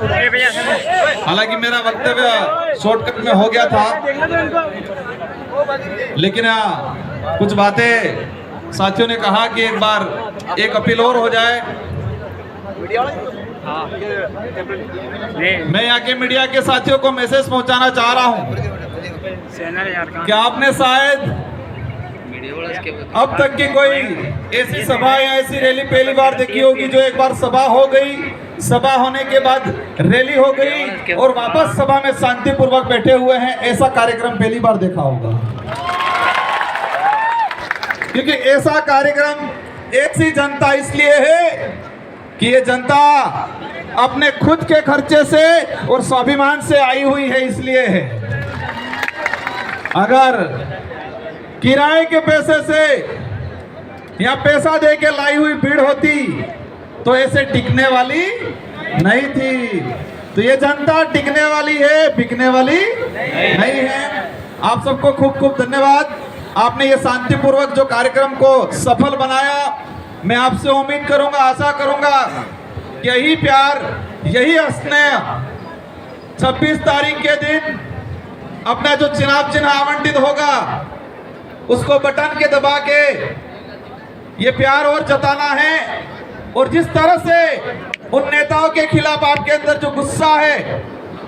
हालांकि मेरा वक्तव्य शॉर्टकट में हो गया था, लेकिन कुछ बातें साथियों ने कहा कि एक बार एक अपील और हो जाए। मैं यहाँ के मीडिया के साथियों को मैसेज पहुंचाना चाह रहा हूं कि आपने शायद अब तक की कोई ऐसी सभा या ऐसी रैली पहली बार देखी होगी जो एक बार सभा हो गई, सभा होने के बाद रैली हो गई और वापस सभा में शांतिपूर्वक बैठे हुए हैं, ऐसा कार्यक्रम पहली बार देखा होगा। क्योंकि ऐसा कार्यक्रम ऐसी जनता इसलिए है कि ये जनता अपने खुद के खर्चे से और स्वाभिमान से आई हुई है, इसलिए है। अगर किराए के पैसे से या पैसा दे के लाई हुई भीड़ होती तो ऐसे टिकने वाली नहीं थी। तो ये जनता टिकने वाली है, बिकने वाली नहीं है। आप सबको खूब खूब धन्यवाद। आपने ये शांतिपूर्वक जो कार्यक्रम को सफल बनाया। मैं आपसे उम्मीद करूंगा, आशा करूंगा कि यही प्यार, यही स्नेह 26 तारीख के दिन अपना जो चुनाव चिन्ह आवंटित होगा उसको बटन के दबा के ये प्यार और जताना है। और जिस तरह से उन नेताओं के खिलाफ आपके अंदर जो गुस्सा है,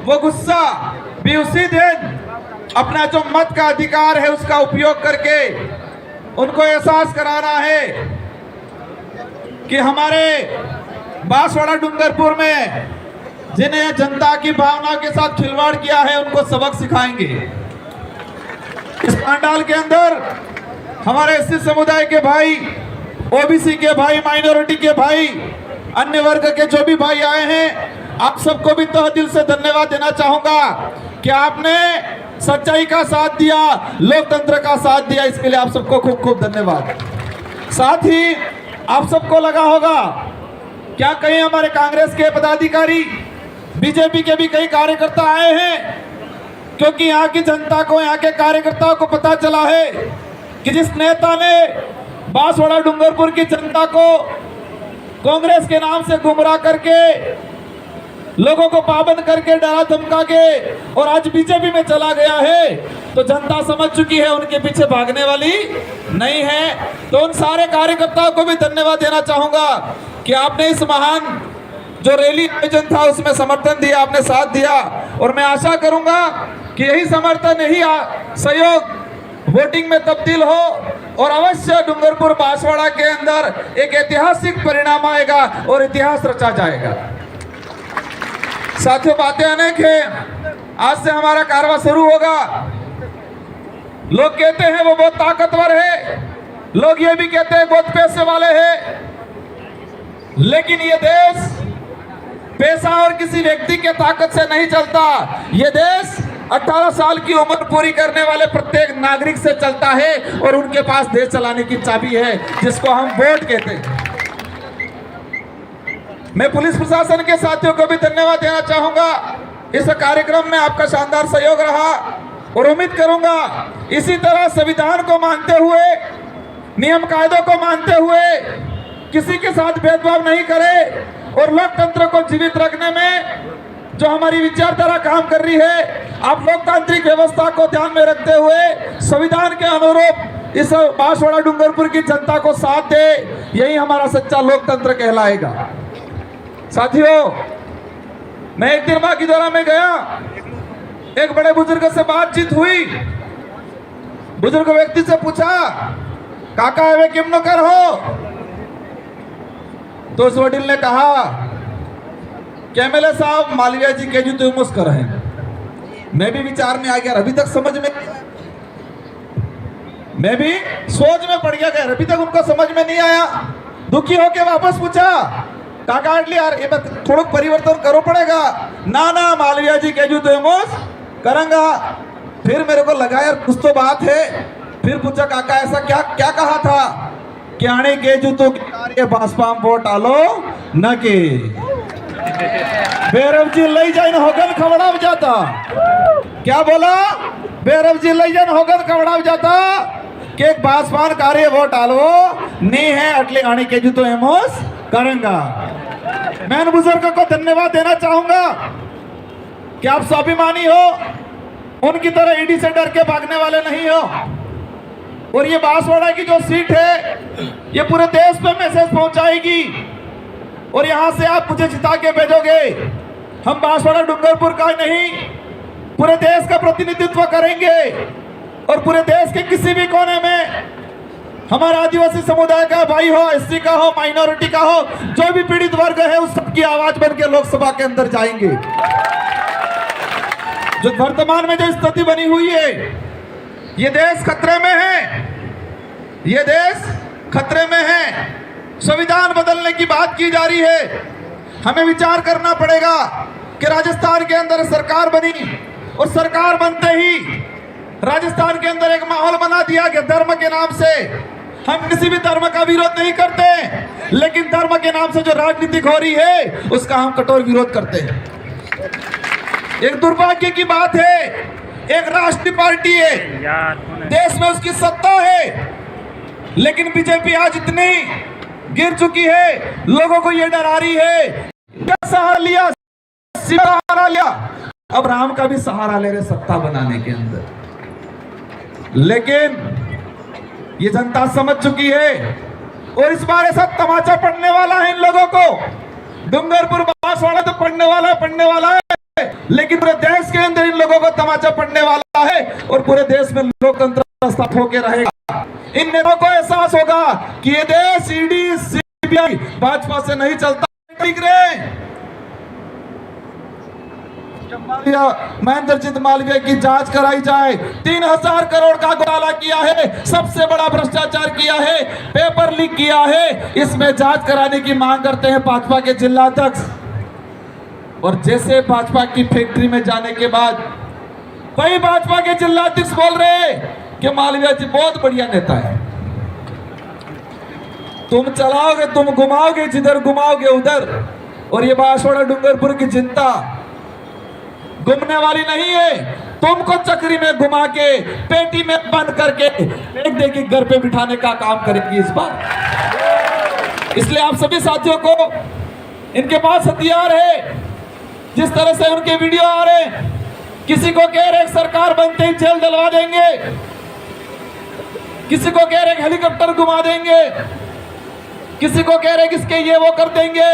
वो गुस्सा भी उसी दिन अपना जो मत का अधिकार है उसका उपयोग करके उनको एहसास कराना है कि हमारे बांसवाड़ा डूंगरपुर में जिन्हें जनता की भावनाओं के साथ खिलवाड़ किया है उनको सबक सिखाएंगे। इस पंडाल के अंदर हमारे एससी समुदाय के भाई, ओबीसी के भाई, माइनॉरिटी के भाई, अन्य वर्ग के जो भी भाई आए हैं, आप सबको भी तहे दिल से धन्यवाद देना चाहूंगा कि आपने सच्चाई का साथ दिया, लोकतंत्र का साथ दिया। इसके लिए आप सबको खूब खूब धन्यवाद। साथ ही आप सबको लगा होगा क्या कहीं हमारे कांग्रेस के पदाधिकारी, बीजेपी के भी कई कार्यकर्ता आए हैं, क्योंकि यहाँ की जनता को, यहाँ के कार्यकर्ताओं को पता चला है कि जिस नेता ने बांसवाड़ा डूंगरपुर की जनता को कांग्रेस के नाम से गुमराह करके, लोगों को पाबंद करके, डरा धमका के और आज बीजेपी में चला गया है, तो जनता समझ चुकी है उनके पीछे भागने वाली नहीं है। तो उन सारे कार्यकर्ताओं को भी धन्यवाद देना चाहूंगा कि आपने इस महान जो रैली आयोजन था उसमें समर्थन दिया, आपने साथ दिया। और मैं आशा करूंगा कि यही समर्थन, यही सहयोग वोटिंग में तब्दील हो और अवश्य डूंगरपुर बांसवाड़ा के अंदर एक ऐतिहासिक परिणाम आएगा और इतिहास रचा जाएगा। साथियों, बातें अनेक हैं। आज से हमारा कारवां शुरू होगा। लोग कहते हैं वो बहुत ताकतवर है, लोग ये भी कहते हैं बहुत पैसे वाले हैं, लेकिन ये देश पैसा और किसी व्यक्ति के ताकत से नहीं चलता। ये देश 18 साल की उम्र पूरी करने वाले प्रत्येक नागरिक से चलता है और उनके पास देश चलाने की चाबी है, जिसको हम वोट कहते हैं। मैं पुलिस प्रशासन के साथियों को भी धन्यवाद देना चाहूंगा। इस कार्यक्रम में आपका शानदार सहयोग रहा और उम्मीद करूंगा इसी तरह संविधान को मानते हुए, नियम कायदों को मानते हुए, किसी के साथ भेदभाव नहीं करे और लोकतंत्र को जीवित रखने में जो हमारी विचारधारा काम कर रही है, आप लोकतांत्रिक व्यवस्था को ध्यान में रखते हुए संविधान के अनुरूप इस बांसवाड़ा डूंगरपुर की जनता को साथ दे। यही हमारा सच्चा लोकतंत्र कहलाएगा। साथियों, मैं एक दिन माँ की द्वारा में गया, एक बड़े बुजुर्ग से बातचीत हुई। बुजुर्ग व्यक्ति से पूछा, काका वे किम नौकर हो? तो उस वडील ने कहा कि एमएलए साहब मालविया जी के जो मुस्कर हैं। मैं भी विचार में आ गया, अभी तक समझ में, मैं भी सोच में पड़ गया, अभी तक उनको समझ में नहीं आया। दुखी होके वापस पूछा, काका यार ये थोड़ा परिवर्तन करो पड़ेगा। ना ना मालविया जी के जो करूंगा। फिर मेरे को लगा यार कुछ तो बात है। फिर पूछा, काका ऐसा क्या क्या कहा था कि आने के जो तो बांसपाम वोट आलो न के भैरव जी लई जाइन होगन खवड़ा जाता। क्या बोला? भैरव जी लई जाइन होगन खवड़ा जाता कि एक बांसपान कार्य वोट आलो नहीं है अटले आने के जो तो एमोस करूंगा। मैं उन बुजुर्गों को धन्यवाद देना चाहूंगा कि आप स्वाभिमानी हो, उनकी तरह ईडी से डर के भागने वाले नहीं हो। और ये बांसवाड़ा की जो सीट है ये पूरे देश पे मैसेज पहुंचाएगी और यहां से आप मुझे जिता के भेजोगे। हम बांसवाड़ा डूंगरपुर का नहीं, पूरे देश का प्रतिनिधित्व करेंगे और पूरे देश के किसी भी कोने में हमारा आदिवासी समुदाय का भाई हो, एससी का हो, माइनॉरिटी का हो, जो भी पीड़ित वर्ग है उस सबकी आवाज बन के लोकसभा के अंदर जाएंगे। जो वर्तमान में जो स्थिति बनी हुई है, ये देश खतरे में है, ये देश खतरे में है। संविधान बदलने की बात की जा रही है। हमें विचार करना पड़ेगा कि राजस्थान के अंदर सरकार बनी और सरकार बनते ही राजस्थान के अंदर एक माहौल बना दिया गया धर्म के नाम से। हम किसी भी धर्म का विरोध नहीं करते, लेकिन धर्म के नाम से जो राजनीति हो रही है उसका हम कठोर विरोध करते हैं। एक दुर्भाग्य की बात है, एक राष्ट्रीय पार्टी है, देश में उसकी सत्ता है, लेकिन बीजेपी आज इतनी गिर चुकी है, लोगों को ये डरा रही है। क्या सहारा लिया? सहारा लिया। अब राम का भी सहारा ले रहे सत्ता बनाने के अंदर। लेकिन ये जनता समझ चुकी है और इस बार ऐसा तमाचा पड़ने वाला है इन लोगों को। डूंगरपुर बांसवाड़ा तो पड़ने वाला है, लेकिन पूरे देश के अंदर इन लोगों को तमाचा पड़ने वाला है और पूरे देश में लोकतंत्र स्थापित होकर रहेगा। इन नेताओं को एहसास होगा कि ये देश ईडी सीबीआई भाजपा से नहीं चलता। महेंद्रजीत मालवीय की जांच कराई जाए। 3000 करोड़ का घोटाला किया है, सबसे बड़ा भ्रष्टाचार किया है, पेपर लीक किया है, इसमें जांच कराने की मांग करते हैं भाजपा के जिला अध्यक्ष। और जैसे भाजपा की फैक्ट्री में जाने के बाद वही भाजपा के जिला अध्यक्ष बोल रहे हैं कि मालवीय जी बहुत बढ़िया नेता है, तुम चलाओगे, तुम घुमाओगे, जिधर घुमाओगे उधर। और ये बांसवाड़ा डूंगरपुर की जनता घूमने वाली नहीं है, तुमको चक्री में घुमा के पेटी में बंद करके एक देके घर पे बिठाने का काम करेगी इस बार। इसलिए आप सभी साथियों को, इनके पास हथियार है, जिस तरह से उनके वीडियो आ रहे हैं, किसी को कह रहे सरकार बनते ही जेल दिलवा देंगे, किसी को कह रहे हेलीकॉप्टर घुमा देंगे, किसी को कह रहे किसके ये वो कर देंगे।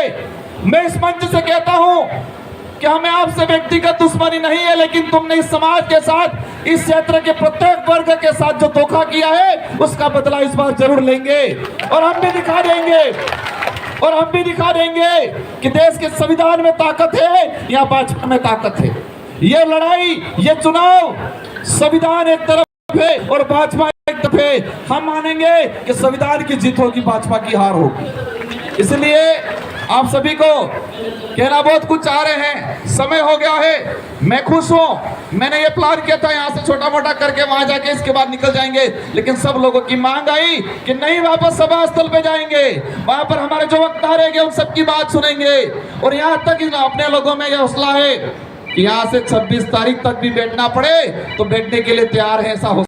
मैं इस मंच से कहता हूं कि हमें आपसे व्यक्तिगत दुश्मनी नहीं है, लेकिन तुमने इस समाज के साथ, इस क्षेत्र के प्रत्येक वर्ग के साथ जो धोखा किया है उसका बदला इस बार जरूर लेंगे। और हम भी दिखा देंगे कि देश के संविधान में ताकत है या भाजपा में ताकत है। ये लड़ाई, ये चुनाव, संविधान एक तरफ है और भाजपा एक तरफ है। हम मानेंगे कि संविधान की जीत होगी, भाजपा की हार होगी। इसलिए आप सभी को कहना, बहुत कुछ चाह रहे हैं, समय हो गया है। मैं खुश हूं, मैंने ये प्लान किया था यहाँ से छोटा मोटा करके वहां जाके इसके बाद निकल जाएंगे, लेकिन सब लोगों की मांग आई कि नहीं, वापस सभा स्थल पे जाएंगे, वहां पर हमारे जो वक्ता रहेंगे उन सबकी बात सुनेंगे। और यहाँ तक अपने लोगों में यह हौसला है कि यहाँ से 26 तारीख तक भी बैठना पड़े तो बैठने के लिए तैयार है, ऐसा